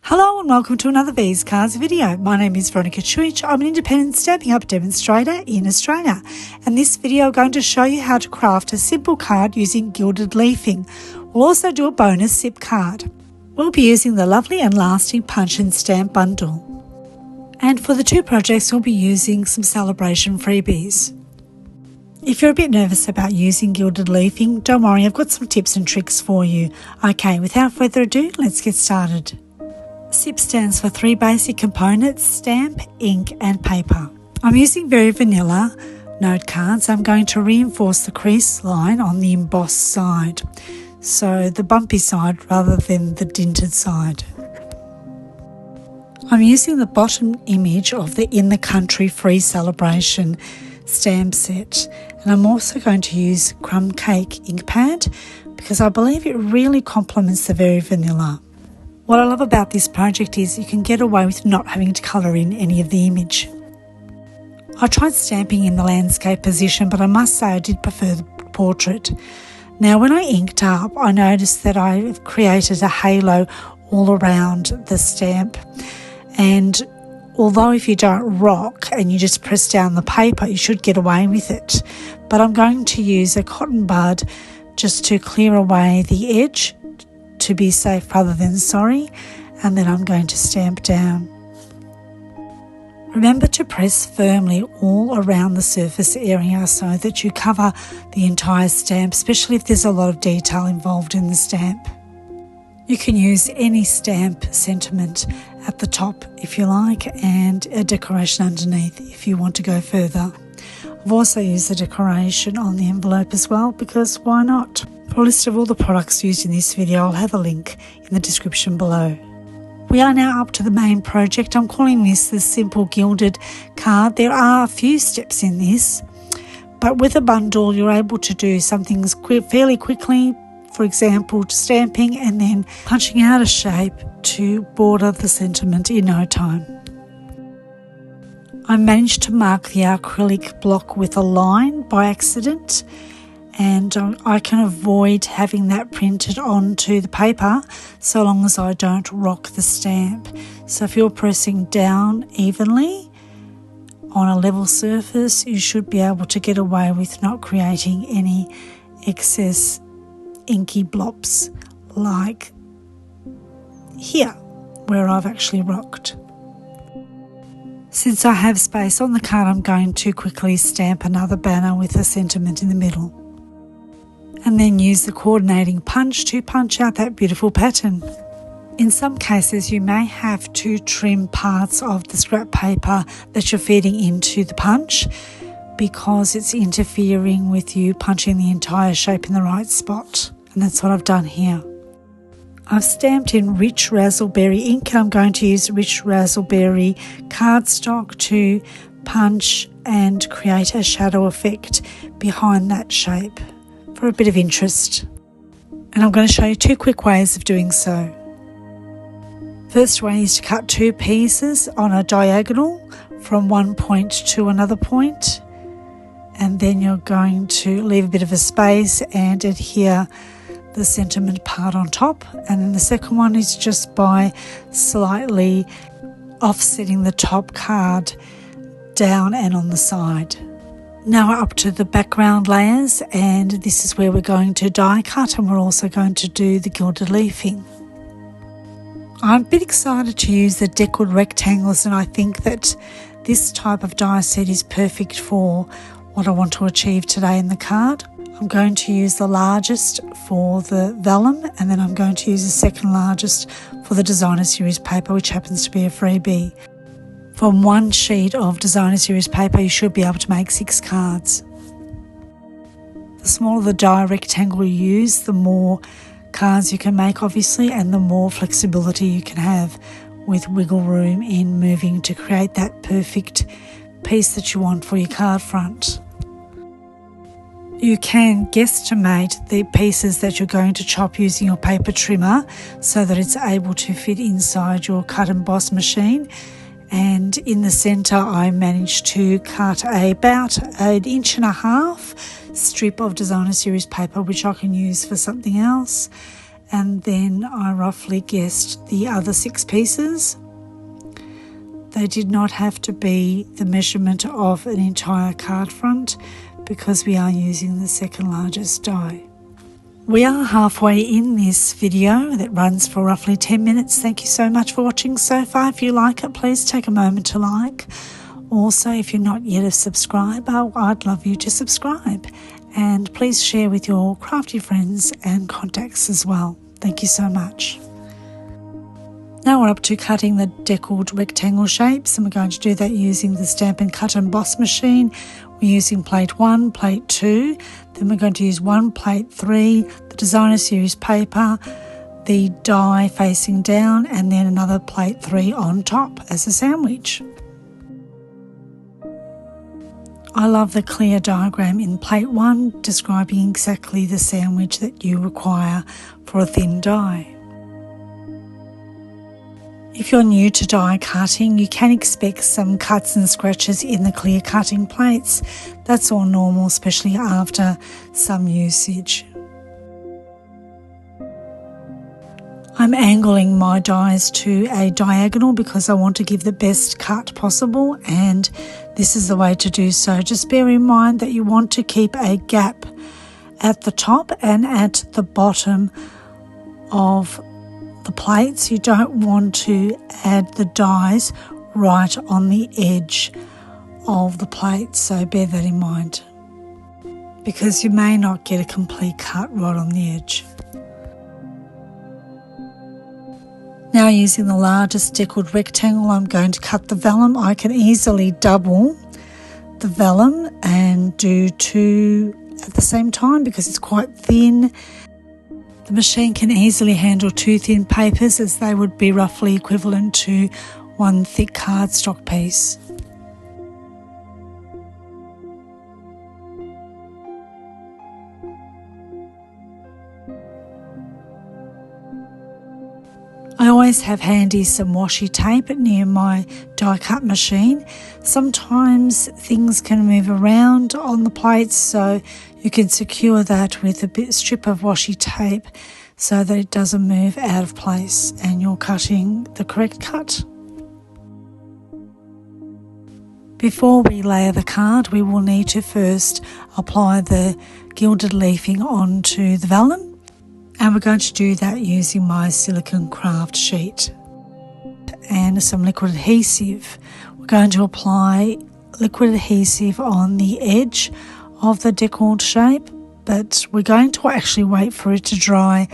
Hello and welcome to another V's Cards video. My name is Veronika Čuić. I'm an independent Stampin' Up demonstrator in Australia. And this video I'm going to show you how to craft a simple card using Gilded Leafing. We'll also do a bonus zip card. We'll be using the lovely and lasting punch and stamp bundle. And for the two projects we'll be using some celebration freebies. If you're a bit nervous about using Gilded Leafing, don't worry, I've got some tips and tricks for you. Okay, without further ado, let's get started. SIP stands for 3 basic components: stamp, ink and paper. I'm using very vanilla note cards. I'm going to reinforce the crease line on the embossed side, so the bumpy side rather than the dinted side. I'm using the bottom image of the In the Country Free Celebration stamp set, and I'm also going to use Crumb Cake ink pad because I believe it really complements the very vanilla. What I love about this project is you can get away with not having to colour in any of the image. I tried stamping in the landscape position, but I must say I did prefer the portrait. Now when I inked up, I noticed that I've created a halo all around the stamp, and although if you don't rock and you just press down the paper, you should get away with it. But I'm going to use a cotton bud just to clear away the edge, to be safe rather than sorry, and then I'm going to stamp down. Remember to press firmly all around the surface area so that you cover the entire stamp, especially if there's a lot of detail involved in the stamp. You can use any stamp sentiment at the top if you like, and a decoration underneath if you want to go further. I've also used the decoration on the envelope as well, because why not? For a list of all the products used in this video, I'll have a link in the description below. We are now up to the main project. I'm calling this the simple gilded card. There are a few steps in this, but with a bundle you're able to do some things fairly quickly. For example, stamping and then punching out a shape to border the sentiment in no time. I managed to mark the acrylic block with a line by accident, and I can avoid having that printed onto the paper so long as I don't rock the stamp. So if you're pressing down evenly on a level surface, you should be able to get away with not creating any excess inky blobs like here where I've actually rocked. Since I have space on the card, I'm going to quickly stamp another banner with a sentiment in the middle, and then use the coordinating punch to punch out that beautiful pattern. In some cases you may have to trim parts of the scrap paper that you're feeding into the punch because it's interfering with you punching the entire shape in the right spot, and that's what I've done here. I've stamped in rich raspberry ink, and I'm going to use rich raspberry cardstock to punch and create a shadow effect behind that shape for a bit of interest. And I'm going to show you two quick ways of doing so. First way is to cut two pieces on a diagonal from one point to another point, and then you're going to leave a bit of a space and adhere the sentiment part on top. And then the second one is just by slightly offsetting the top card down and on the side. Now we're up to the background layers, and this is where we're going to die cut, and we're also going to do the gilded leafing. I'm a bit excited to use the deckled rectangles, and I think that this type of die set is perfect for what I want to achieve today in the card. I'm going to use the largest for the vellum, and then I'm going to use the second largest for the Designer Series paper, which happens to be a freebie. From one sheet of Designer Series paper you should be able to make 6 cards. The smaller the die rectangle you use, the more cards you can make obviously, and the more flexibility you can have with wiggle room in moving to create that perfect piece that you want for your card front. You can guesstimate the pieces that you're going to chop using your paper trimmer so that it's able to fit inside your cut and emboss machine. And in the centre I managed to cut about 1.5 inch strip of Designer Series paper, which I can use for something else, and then I roughly guessed the other 6 pieces. They did not have to be the measurement of an entire card front because we are using the second largest die. We are halfway in this video that runs for roughly 10 minutes. Thank you so much for watching so far. If you like it, please take a moment to like. Also, if you're not yet a subscriber, I'd love you to subscribe. And please share with your crafty friends and contacts as well. Thank you so much. Now we're up to cutting the deckled rectangle shapes, and we're going to do that using the Stampin' Cut and Emboss machine. We're using plate 1, plate 2, then we're going to use 1 plate 3, the designer series paper, the die facing down, and then another plate 3 on top as a sandwich. I love the clear diagram in plate 1 describing exactly the sandwich that you require for a thin die. If you're new to die cutting, you can expect some cuts and scratches in the clear cutting plates. That's all normal, especially after some usage. I'm angling my dies to a diagonal because I want to give the best cut possible, and this is the way to do so. Just bear in mind that you want to keep a gap at the top and at the bottom of the plates. You don't want to add the dies right on the edge of the plate, so bear that in mind because you may not get a complete cut right on the edge. Now, using the largest deckled rectangle, I'm going to cut the vellum. I can easily double the vellum and do 2 at the same time because it's quite thin. The machine can easily handle 2 thin papers as they would be roughly equivalent to 1 thick cardstock piece. I always have handy some washi tape near my die cut machine. Sometimes things can move around on the plates, so you can secure that with a strip of washi tape so that it doesn't move out of place and you're cutting the correct cut. Before we layer the card, we will need to first apply the gilded leafing onto the vellum. And we're going to do that using my silicone craft sheet and some liquid adhesive. We're going to apply liquid adhesive on the edge of the deckled shape, but we're going to actually wait for it to dry,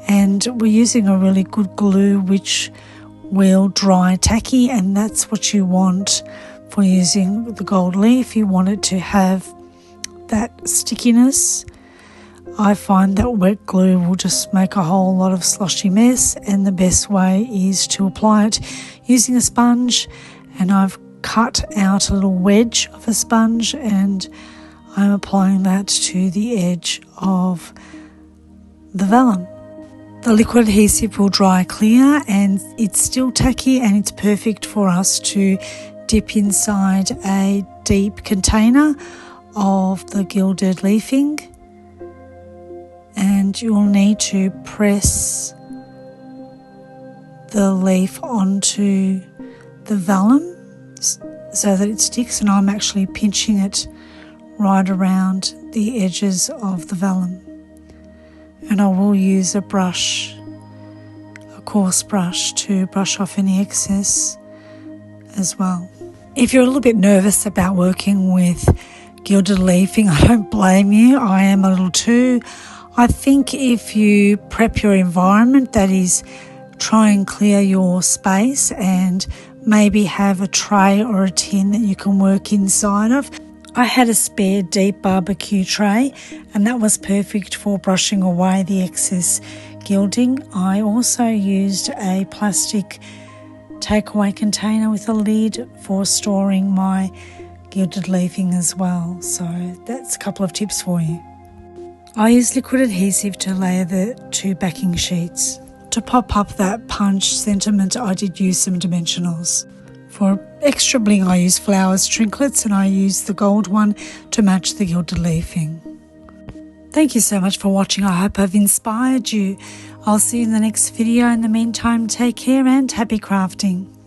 and we're using a really good glue which will dry tacky, and that's what you want for using the gold leaf. You want it to have that stickiness. I find that wet glue will just make a whole lot of sloshy mess, and the best way is to apply it using a sponge, and I've cut out a little wedge of a sponge and I'm applying that to the edge of the vellum. The liquid adhesive will dry clear and it's still tacky, and it's perfect for us to dip inside a deep container of the gilded leafing. And you'll need to press the leaf onto the vellum so that it sticks, and I'm actually pinching it right around the edges of the vellum. And I will use a brush, a coarse brush, to brush off any excess as well. If you're a little bit nervous about working with gilded leafing, I don't blame you. I am a little too. I think if you prep your environment, that is, try and clear your space and maybe have a tray or a tin that you can work inside of. I had a spare deep barbecue tray, and that was perfect for brushing away the excess gilding. I also used a plastic takeaway container with a lid for storing my gilded leafing as well. So that's a couple of tips for you. I used liquid adhesive to layer the 2 backing sheets. To pop up that punch sentiment, I did use some dimensionals. For extra bling, I used flowers trinklets, and I used the gold one to match the gilded leafing. Thank you so much for watching. I hope I've inspired you. I'll see you in the next video. In the meantime, take care and happy crafting.